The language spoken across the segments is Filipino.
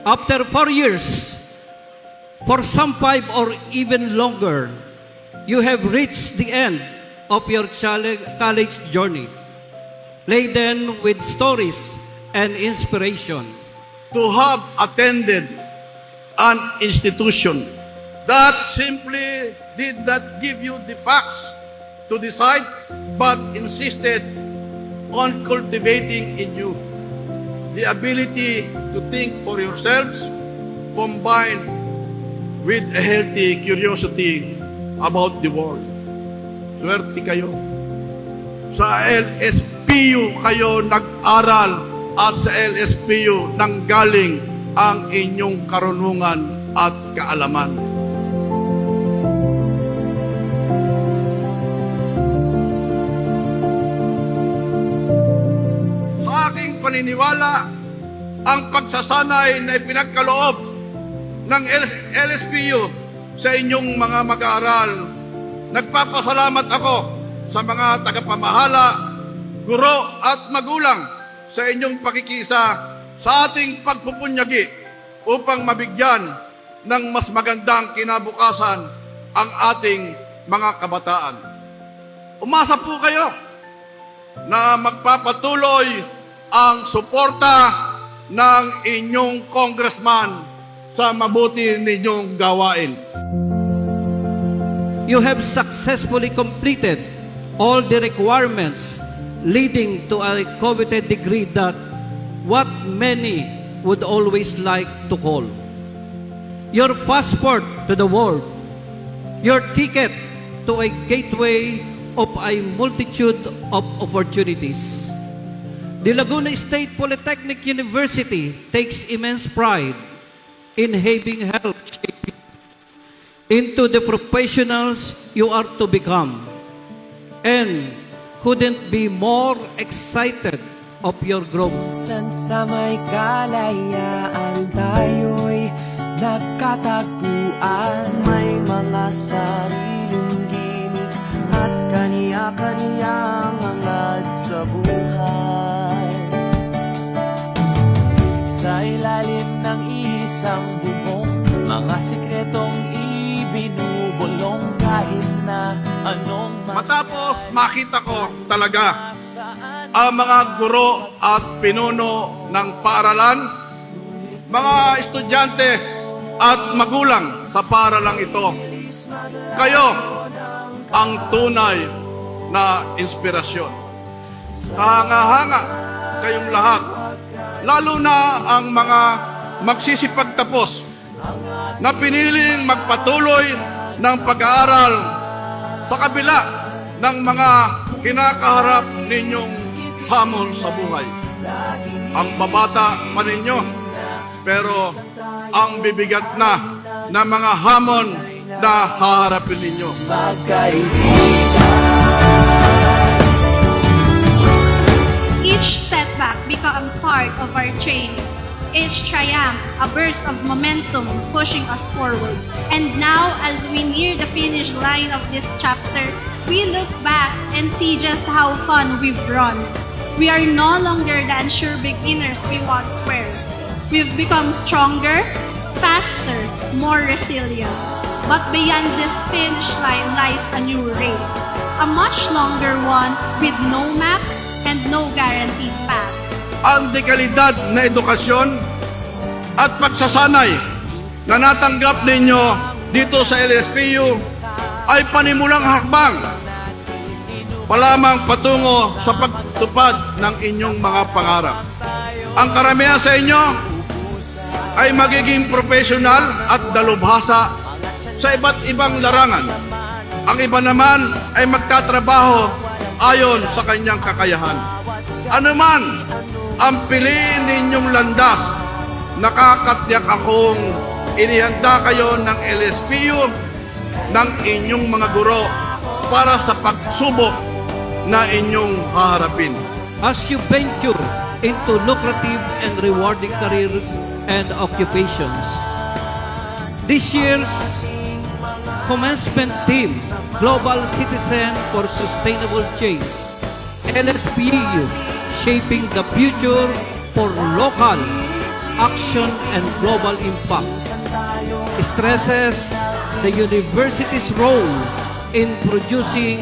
After 4 years, for some 5 or even longer, you have reached the end of your college journey, laden with stories and inspiration. To have attended an institution that simply did not give you the facts to decide, but insisted on cultivating in you the ability to think for yourselves, combined with a healthy curiosity about the world. Swerte kayo. Sa LSPU kayo nag-aral at sa LSPU nanggaling ang inyong karunungan at kaalaman. Sa aking paniniwala, ang pagsasanay na ipinagkaloob ng LSPU sa inyong mga mag-aaral, nagpapasalamat ako sa mga tagapamahala, guro at magulang sa inyong pakikisa sa ating pagpupunyagi upang mabigyan ng mas magandang kinabukasan ang ating mga kabataan. Umasa po kayo na magpapatuloy ang suporta ng inyong congressman sa mabuti ninyong gawain. You have successfully completed all the requirements leading to a coveted degree that what many would always like to call your passport to the world, your ticket to a gateway of a multitude of opportunities. The Laguna State Polytechnic University takes immense pride in having helped shape you into the professionals you are to become, and couldn't be more excited of your growth. Minsan sa may kalayaan tayo'y nagkatagpuan. May mga sariling gimik at kaniya-kaniyang hangad sa buhay. Sa ilalim ng isang bubong, mga sikretong ibinubulong kahit na anong Matapos makita ko talaga ang mga guro at pinuno ng paaralan, mga estudyante at magulang sa paaralang ito. Kayo ang tunay na inspirasyon. Kahanga-hanga kayong lahat, lalo na ang mga magsisipagtapos na piniling magpatuloy ng pag-aaral sa kabila ng mga kinakaharap ninyong hamon sa buhay. Ang babata pa ninyo, pero ang bibigat na mga hamon na haharapin ninyo. Each setback become part of our training. Each triumph, a burst of momentum pushing us forward. And now, as we near the finish line of this chapter, we look back and see just how fun we've run. We are no longer the unsure beginners we once were. We've become stronger, faster, more resilient. But beyond this finish line lies a new race, a much longer one with no map and no guaranteed path. Ang dekalidad na edukasyon at pagsasanay na natanggap ninyo dito sa LSPU ay panimulang hakbang palamang patungo sa pagtupad ng inyong mga pangarap. Ang karamihan sa inyo ay magiging profesional at dalubhasa sa iba't ibang larangan. Ang iba naman ay magtatrabaho ayon sa kanyang kakayahan. Ano man ang piliin ninyong landas, nakakatiyak akong inihanda kayo ng LSPU, ng inyong mga guro para sa pagsubok na inyong haharapin. As you venture into lucrative and rewarding careers and occupations, this year's commencement theme, Global Citizen for Sustainable Change, LSPU, shaping the future for local, action and global impact. Stresses the university's role in producing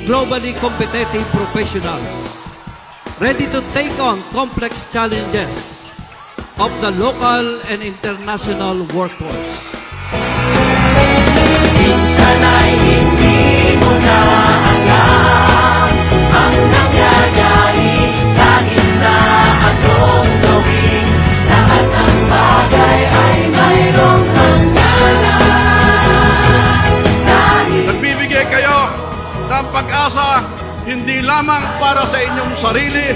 globally competitive professionals ready to take on complex challenges of the local and international workforce. Minsan ay hindi mo na alam ang nangyayari kahit na anong gawin. Lahat ng bagay ay mayroong hangganan. Nagbibigay kayo ng pag-asa hindi lamang para sa inyong sarili,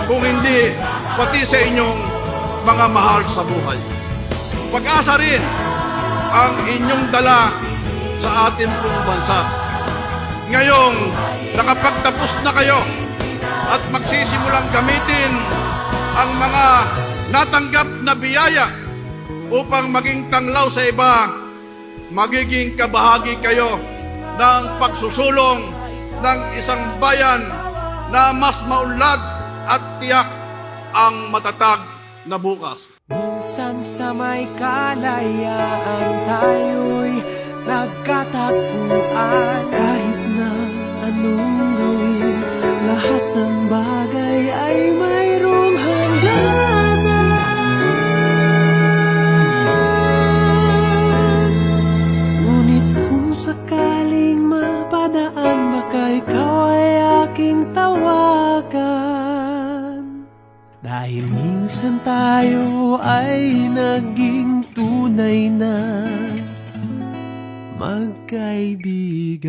kung hindi pati sa inyong mga mahal sa buhay. Pag-asa rin ang inyong dala sa ating pong bansa. Ngayong nakapagtapos na kayo at magsisimulang gamitin ang mga natanggap na biyaya upang maging tanglaw sa iba, magiging kabahagi kayo ng pagsusulong ng isang bayan na mas maunlad at tiyak ang matatag na bukas. Minsan sa may kalayaan tayo'y nagkatagpuan. Kahit na anong gawin, lahat ng bagay ay mayroong hangganan. Ngunit kung sakaling mapadaan, baka ikaw ay aking tawagan. Dahil minsan tayo ay naging tunay na magkaibigan.